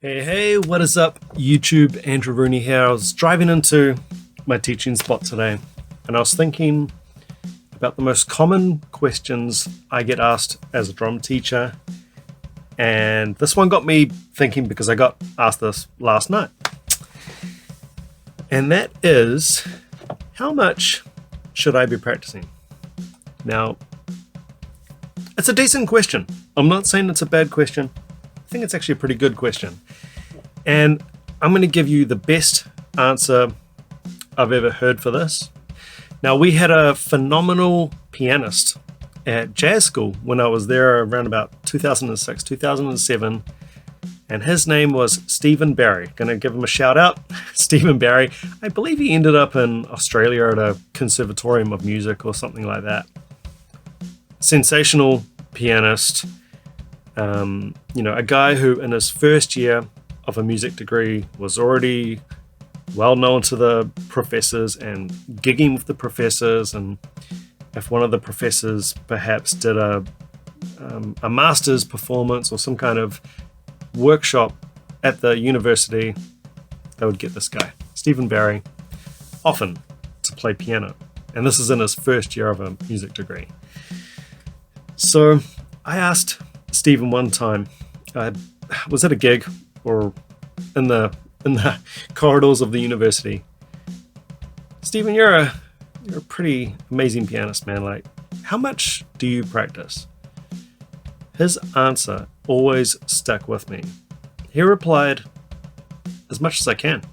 Hey, what is up, YouTube? Andrew Rooney here. I was driving into my teaching spot today, and I was thinking about the most common questions I get asked as a drum teacher. And this one got me thinking because I got asked this last night. And that is, how much should I be practicing? Now, it's a decent question. I'm not saying it's a bad question. I think it's actually a pretty good question. And I'm going to give you the best answer I've ever heard for this. Now, we had a phenomenal pianist at jazz school when I was there around about 2006, 2007. And his name was Stephen Barry. Going to give him a shout out. Stephen Barry. I believe he ended up in Australia at a conservatorium of music or something like that. Sensational pianist. A guy who in his first year of a music degree was already well known to the professors and gigging with the professors. And if one of the professors perhaps did a master's performance or some kind of workshop at the university, they would get this guy, Stephen Barry, often to play piano. And this is in his first year of a music degree. So I asked Stephen one time, I was at a gig or in the corridors of the university. Stephen, you're a pretty amazing pianist, man. Like, how much do you practice? His answer always stuck with me. He replied, as much as I can.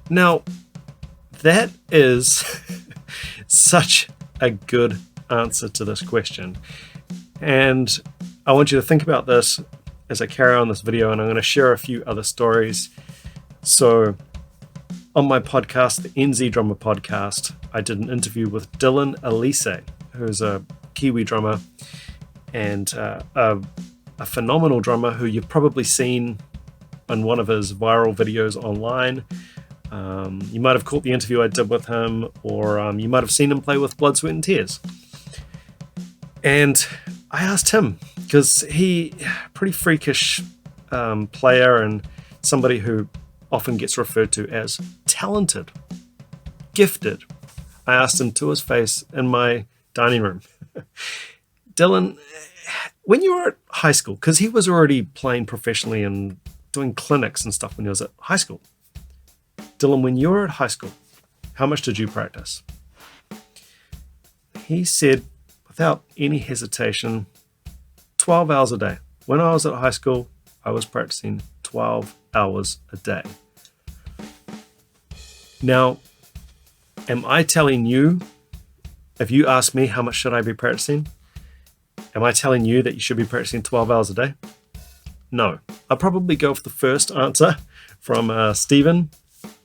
Now, that is such a good answer to this question. And I want you to think about this as I carry on this video, and I'm going to share a few other stories. So on my podcast, the NZ Drummer Podcast, I did an interview with Dylan Alisa, who's a Kiwi drummer and a phenomenal drummer who you've probably seen in one of his viral videos online. You might have caught the interview I did with him, or you might have seen him play with Blood, Sweat and Tears. And I asked him, because he pretty freakish player and somebody who often gets referred to as talented, gifted. I asked him to his face in my dining room, Dylan, when you were at high school, because he was already playing professionally and doing clinics and stuff when he was at high school. Dylan, when you were at high school, how much did you practice? He said, without any hesitation, 12 hours a day. When I was at high school, I was practicing 12 hours a day. Now, am I telling you, if you ask me how much should I be practicing, am I telling you that you should be practicing 12 hours a day? No. I'll probably go for the first answer from Stephen,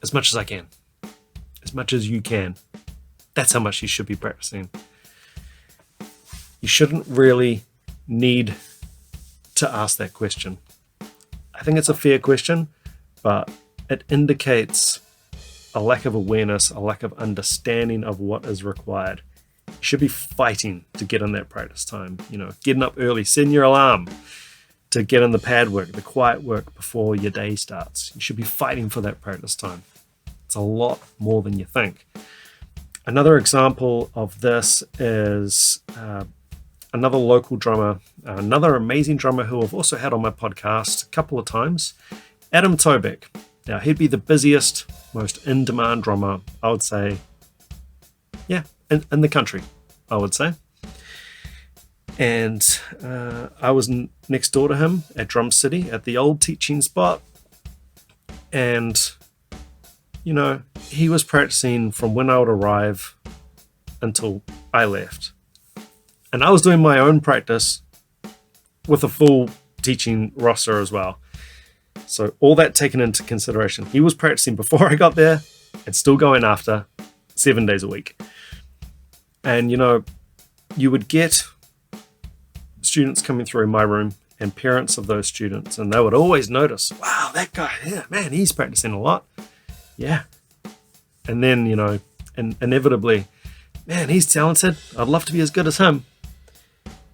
as much as I can. As much as you can. That's how much you should be practicing. You shouldn't really need to ask that question. I think it's a fair question, but it indicates a lack of awareness, a lack of understanding of what is required. You should be fighting to get in that practice time. Getting up early, setting your alarm to get in the pad work, the quiet work before your day starts. You should be fighting for that practice time. It's a lot more than you think. Another example of this is another local drummer, another amazing drummer who I've also had on my podcast a couple of times, Adam Tobeck. Now, he'd be the busiest, most in-demand drummer, I would say, in the country, I would say. And I was next door to him at Drum City at the old teaching spot. And, he was practicing from when I would arrive until I left. And I was doing my own practice with a full teaching roster as well. So all that taken into consideration. He was practicing before I got there and still going after 7 days a week. And, you would get students coming through my room and parents of those students, and they would always notice, wow, that guy, yeah, man, he's practicing a lot. Yeah. And then, inevitably, man, he's talented. I'd love to be as good as him.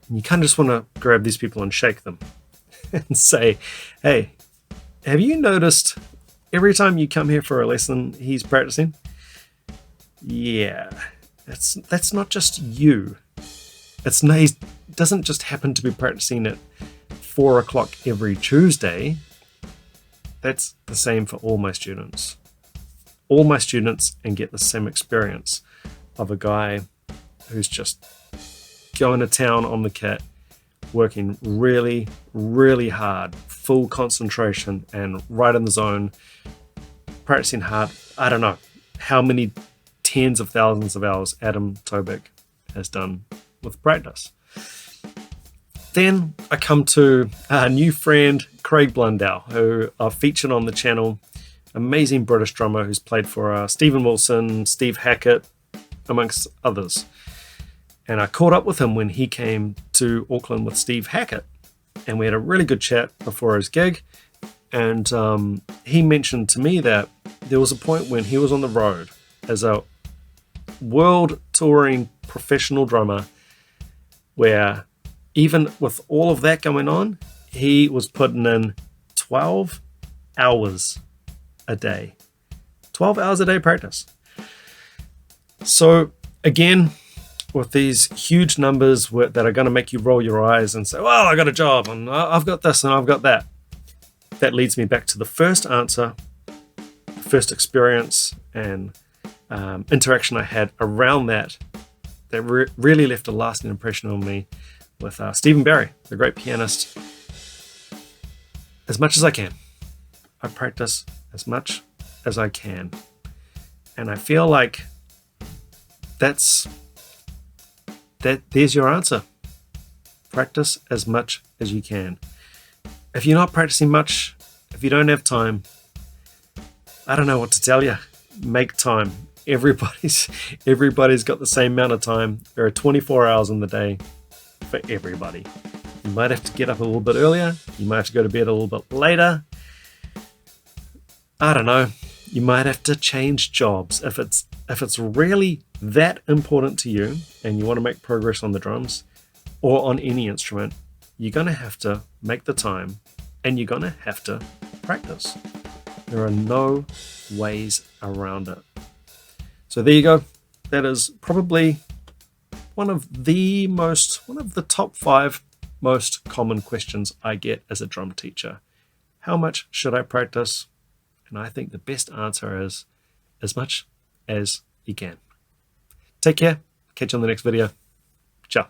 And you kind of just want to grab these people and shake them. and say, hey, have you noticed every time you come here for a lesson, he's practicing? Yeah, that's not just you. He doesn't just happen to be practicing at 4 o'clock every Tuesday. That's the same for all my students. All my students and get the same experience of a guy who's just going to town on the kit, working really, really hard, full concentration and right in the zone, practicing hard. I don't know how many tens of thousands of hours Adam Tobick has done with practice. Then I come to a new friend, Craig Blundell, who I've featured on the channel. Amazing British drummer who's played for Stephen Wilson, Steve Hackett, amongst others. And I caught up with him when he came to Auckland with Steve Hackett. And we had a really good chat before his gig. And he mentioned to me that there was a point when he was on the road as a world touring professional drummer where even with all of that going on, he was putting in 12 hours a day. 12 hours a day practice. So again, with these huge numbers that are going to make you roll your eyes and say, well, I got a job and I've got this and I've got that. That leads me back to the first answer, the first experience and interaction I had around that really left a lasting impression on me with Stephen Barry, the great pianist. As much as I can. I practice as much as I can. And I feel like there's your answer. Practice as much as you can. If you're not practicing much, if you don't have time, I don't know what to tell you. Make time. Everybody's got the same amount of time. There are 24 hours in the day for everybody. You might have to get up a little bit earlier. You might have to go to bed a little bit later. I don't know. You might have to change jobs. If it's really that important to you and you want to make progress on the drums or on any instrument, you're going to have to make the time and you're going to have to practice. There are no ways around it. So there you go. That is probably one of the top 5 most common questions I get as a drum teacher. How much should I practice? And I think the best answer is as much as you can. Take care. Catch you on the next video. Ciao.